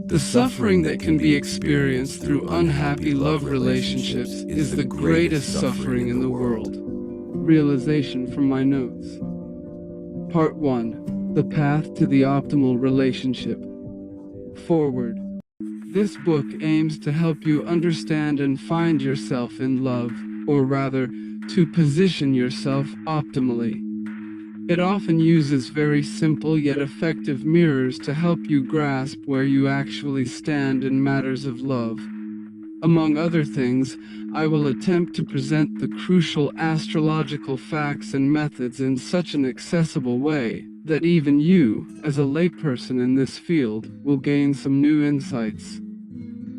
The suffering that can be experienced through unhappy love relationships is the greatest suffering in the world. Realization from my notes. Part 1. The Path to the Optimal Relationship. Forward. This book aims to help you understand and find yourself in love, or rather, to position yourself optimally. It often uses very simple yet effective mirrors to help you grasp where you actually stand in matters of love. Among other things, I will attempt to present the crucial astrological facts and methods in such an accessible way that even you, as a layperson in this field, will gain some new insights.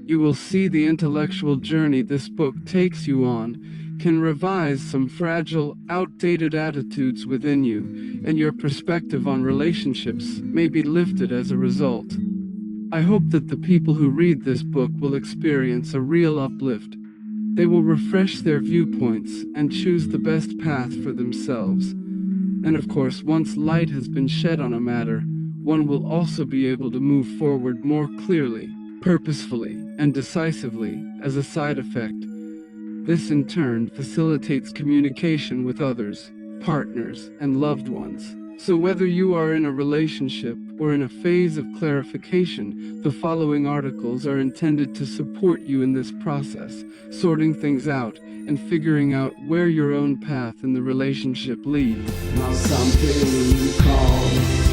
You will see the intellectual journey this book takes you on can revise some fragile, outdated attitudes within you, and your perspective on relationships may be lifted as a result. I hope that the people who read this book will experience a real uplift. They will refresh their viewpoints and choose the best path for themselves. And of course, once light has been shed on a matter, one will also be able to move forward more clearly, purposefully, and decisively as a side effect. This in turn facilitates communication with others, partners, and loved ones. So whether you are in a relationship or in a phase of clarification, the following articles are intended to support you in this process, sorting things out and figuring out where your own path in the relationship leads. Now something calls,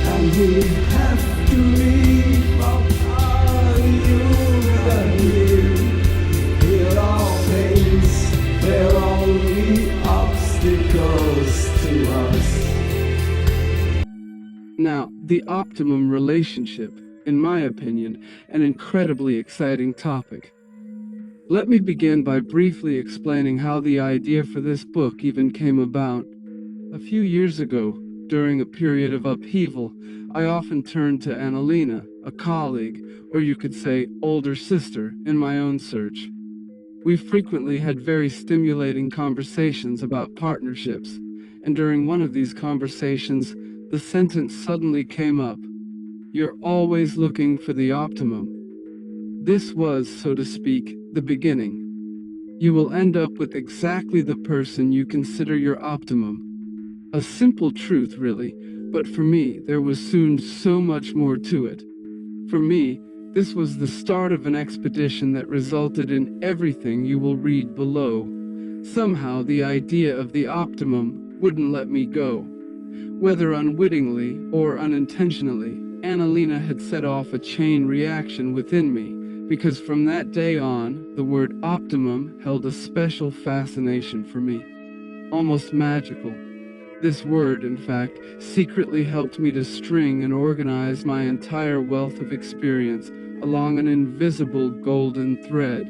and we have to leave. What are you gonna do? We're all things, they're only obstacles to us. Now, the optimum relationship, in my opinion, an incredibly exciting topic. Let me begin by briefly explaining how the idea for this book even came about. A few years ago, during a period of upheaval, I often turned to Annalena, a colleague, or you could say older sister, in my own search. We frequently had very stimulating conversations about partnerships, and during one of these conversations, the sentence suddenly came up: "You're always looking for the optimum." This was, so to speak, the beginning. You will end up with exactly the person you consider your optimum. A simple truth, really, but for me, there was soon so much more to it. For me, this was the start of an expedition that resulted in everything you will read below. Somehow, the idea of the optimum wouldn't let me go. Whether unwittingly or unintentionally, Annalena had set off a chain reaction within me, because from that day on, the word optimum held a special fascination for me. Almost magical. This word, in fact, secretly helped me to string and organize my entire wealth of experience along an invisible golden thread.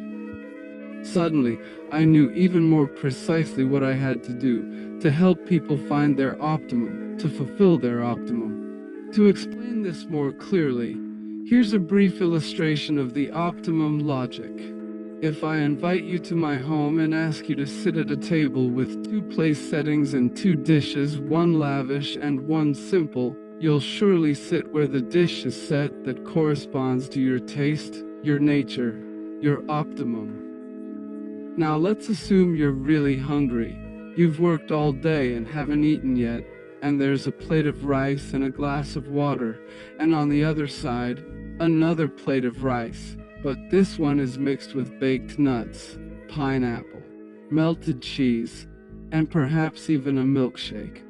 Suddenly, I knew even more precisely what I had to do to help people find their optimum, to fulfill their optimum. To explain this more clearly, here's a brief illustration of the optimum logic. If I invite you to my home and ask you to sit at a table with 2 place settings and 2 dishes, one lavish and one simple, you'll surely sit where the dish is set that corresponds to your taste, your nature, your optimum. Now let's assume you're really hungry. You've worked all day and haven't eaten yet, and there's a plate of rice and a glass of water, and on the other side, another plate of rice, but this one is mixed with baked nuts, pineapple, melted cheese, and perhaps even a milkshake.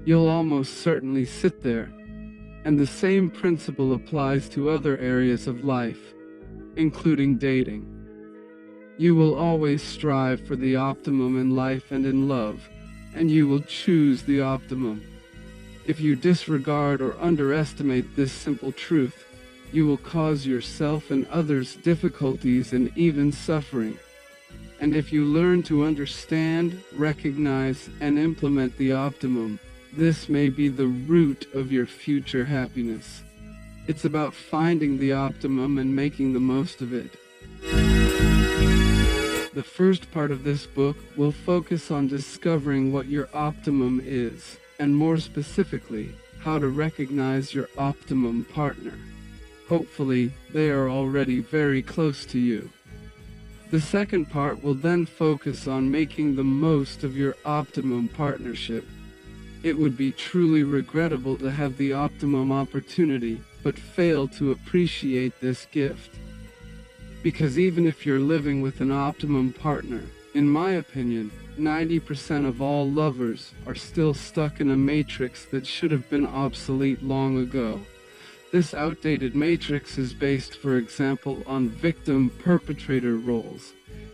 You'll almost certainly sit there, and the same principle applies to other areas of life, including dating. You will always strive for the optimum in life and in love, and you will choose the optimum. If you disregard or underestimate this simple truth, you will cause yourself and others difficulties and even suffering. And if you learn to understand, recognize, and implement the optimum, this may be the root of your future happiness. It's about finding the optimum and making the most of it. The first part of this book will focus on discovering what your optimum is, and more specifically, how to recognize your optimum partner. Hopefully, they are already very close to you. The second part will then focus on making the most of your optimum partnership. It would be truly regrettable to have the optimum opportunity, but fail to appreciate this gift. Because even if you're living with an optimum partner, in my opinion, 90% of all lovers are still stuck in a matrix that should have been obsolete long ago. This outdated matrix is based, for example, on victim-perpetrator roles,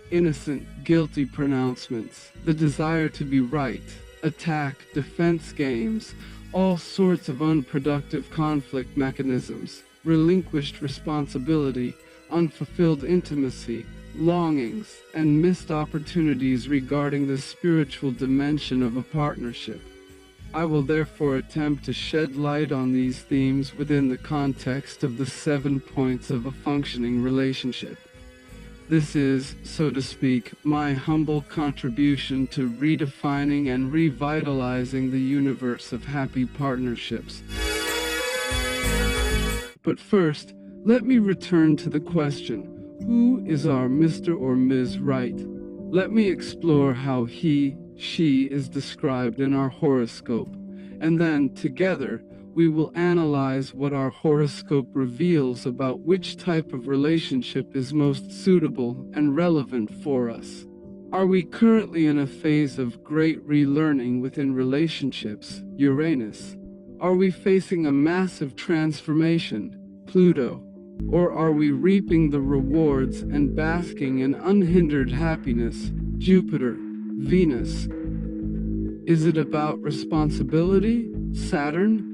innocent, guilty pronouncements, the desire to be right, attack, defense games, all sorts of unproductive conflict mechanisms, relinquished responsibility, unfulfilled intimacy, longings, and missed opportunities regarding the spiritual dimension of a partnership. I will therefore attempt to shed light on these themes within the context of the 7 points of a functioning relationship. This is, so to speak, my humble contribution to redefining and revitalizing the universe of happy partnerships. But first, let me return to the question, who is our Mr. or Ms. Right? Let me explore how he, she is described in our horoscope, and then, together, we will analyze what our horoscope reveals about which type of relationship is most suitable and relevant for us. Are we currently in a phase of great relearning within relationships, Uranus? Are we facing a massive transformation, Pluto? Or are we reaping the rewards and basking in unhindered happiness, Jupiter, Venus? Is it about responsibility, Saturn?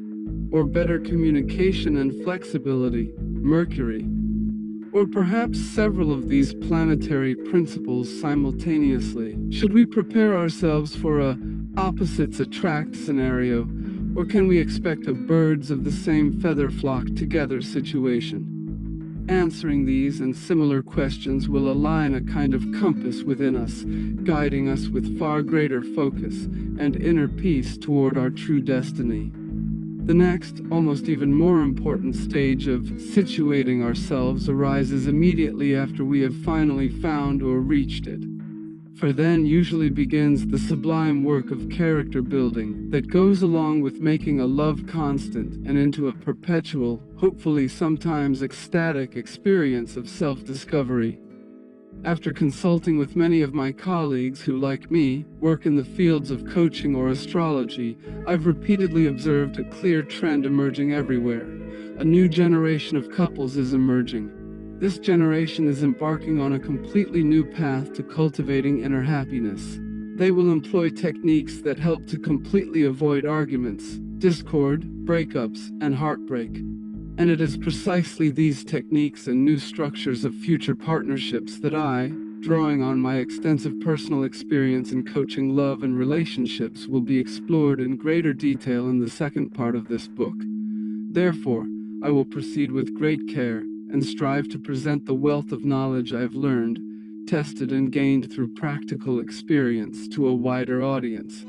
Or better communication and flexibility, Mercury? Or perhaps several of these planetary principles simultaneously? Should we prepare ourselves for a opposites attract scenario, or can we expect a birds of the same feather flock together situation? Answering these and similar questions will align a kind of compass within us, guiding us with far greater focus and inner peace toward our true destiny. The next, almost even more important stage of situating ourselves arises immediately after we have finally found or reached it. For then usually begins the sublime work of character building that goes along with making a love constant and into a perpetual, hopefully sometimes ecstatic experience of self-discovery. After consulting with many of my colleagues who, like me, work in the fields of coaching or astrology, I've repeatedly observed a clear trend emerging everywhere. A new generation of couples is emerging. This generation is embarking on a completely new path to cultivating inner happiness. They will employ techniques that help to completely avoid arguments, discord, breakups, and heartbreak. And it is precisely these techniques and new structures of future partnerships that I, drawing on my extensive personal experience in coaching love and relationships, will be explored in greater detail in the second part of this book. Therefore, I will proceed with great care and strive to present the wealth of knowledge I've learned, tested, and gained through practical experience to a wider audience.